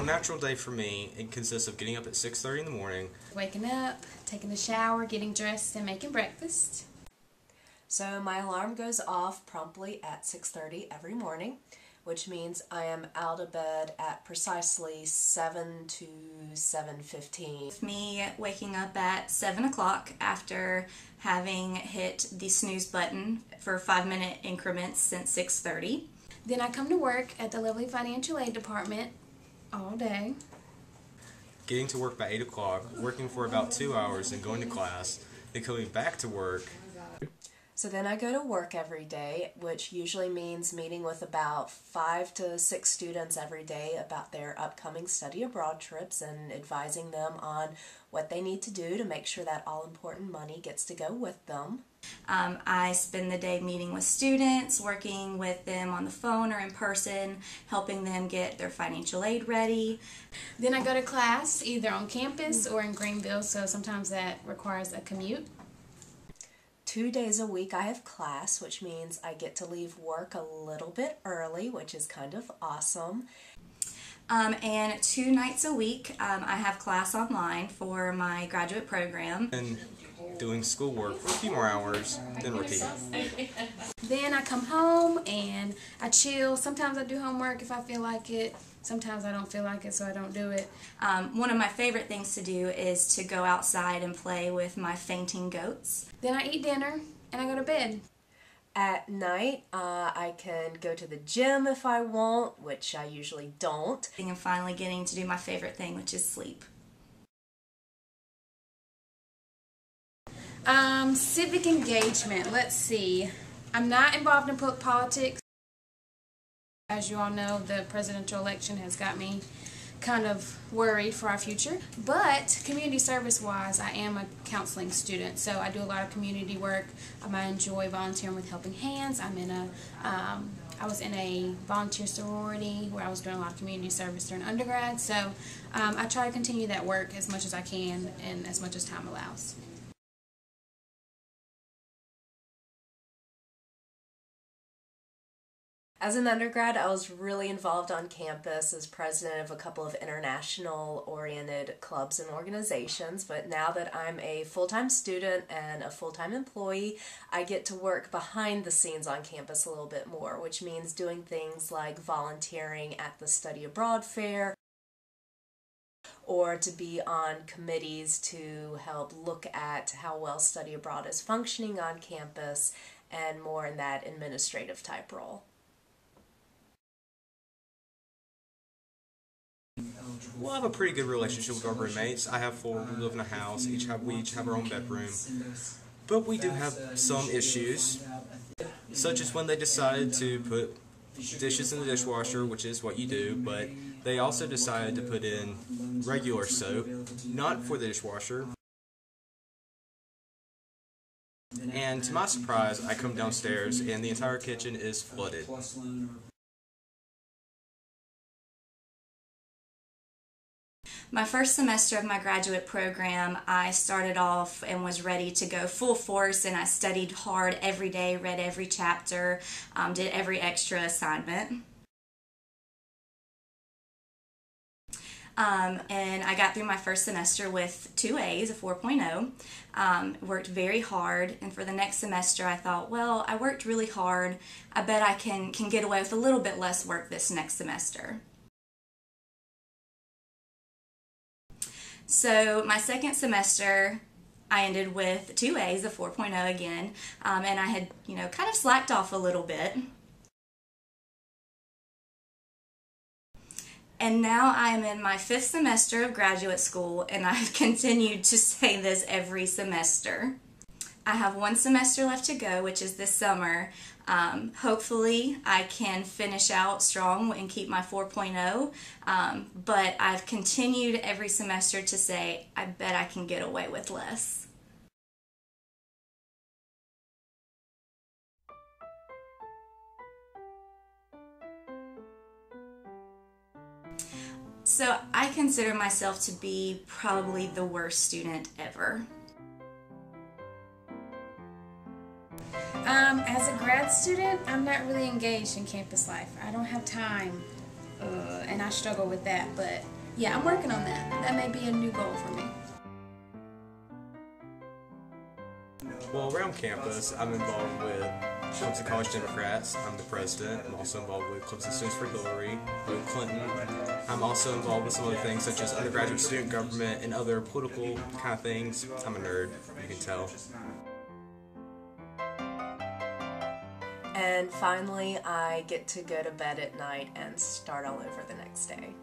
natural day for me, it consists of getting up at 6:30 in the morning. Waking up, taking a shower, getting dressed, and making breakfast. So my alarm goes off promptly at 6:30 every morning, which means I am out of bed at precisely 7 to 7:15. Me waking up at 7 o'clock after having hit the snooze button for 5-minute increments since 6:30. Then I come to work at the lovely financial aid department all day. Getting to work by 8 o'clock, working for about 2 hours and going to class, then coming back to work. So then I go to work every day, which usually means meeting with about 5 to 6 students every day about their upcoming study abroad trips and advising them on what they need to do to make sure that all important money gets to go with them. I spend the day meeting with students, working with them on the phone or in person, helping them get their financial aid ready. Then I go to class either on campus or in Greenville, so sometimes that requires a commute. 2 days a week I have class, which means I get to leave work a little bit early, which is kind of awesome. And 2 nights a week I have class online for my graduate program. And doing schoolwork for a few more hours, then repeat. Then I come home and I chill. Sometimes I do homework if I feel like it. Sometimes I don't feel like it, so I don't do it. One of my favorite things to do is to go outside and play with my fainting goats. Then I eat dinner and I go to bed. At night, I can go to the gym if I want, which I usually don't. And finally getting to do my favorite thing, which is sleep. Civic engagement, let's see. I'm not involved in politics. As you all know, the presidential election has got me kind of worried for our future. But community service-wise, I am a counseling student, so I do a lot of community work. I enjoy volunteering with Helping Hands. I was in a volunteer sorority where I was doing a lot of community service during undergrad, so I try to continue that work as much as I can and as much as time allows. As an undergrad, I was really involved on campus as president of a couple of international-oriented clubs and organizations, but now that I'm a full-time student and a full-time employee, I get to work behind the scenes on campus a little bit more, which means doing things like volunteering at the Study Abroad Fair, or to be on committees to help look at how well study abroad is functioning on campus, and more in that administrative type role. We'll have a pretty good relationship with our roommates. I have 4. We live in a house. We each have our own bedroom. But we do have some issues, such as when they decided to put dishes in the dishwasher, which is what you do, but they also decided to put in regular soap, not for the dishwasher. And to my surprise, I come downstairs and the entire kitchen is flooded. My first semester of my graduate program, I started off and was ready to go full force, and I studied hard every day, read every chapter, did every extra assignment. And I got through my first semester with 2 A's, a 4.0. Worked very hard, and for the next semester I thought, well, I worked really hard. I bet I can get away with a little bit less work this next semester. So my second semester, I ended with 2 A's, a 4.0 again, and I had, kind of slacked off a little bit. And now I am in my 5th semester of graduate school, and I've continued to say this every semester. I have 1 semester left to go, which is this summer. Hopefully I can finish out strong and keep my 4.0, but I've continued every semester to say, I bet I can get away with less. So I consider myself to be probably the worst student ever. As a grad student, I'm not really engaged in campus life. I don't have time, and I struggle with that, but yeah, I'm working on that. That may be a new goal for me. Well, around campus, I'm involved with Clemson College Democrats. I'm the president. I'm also involved with Clemson Students for Hillary, with Clinton. I'm also involved with some other things such as undergraduate student government and other political kind of things. I'm a nerd, you can tell. And finally, I get to go to bed at night and start all over the next day.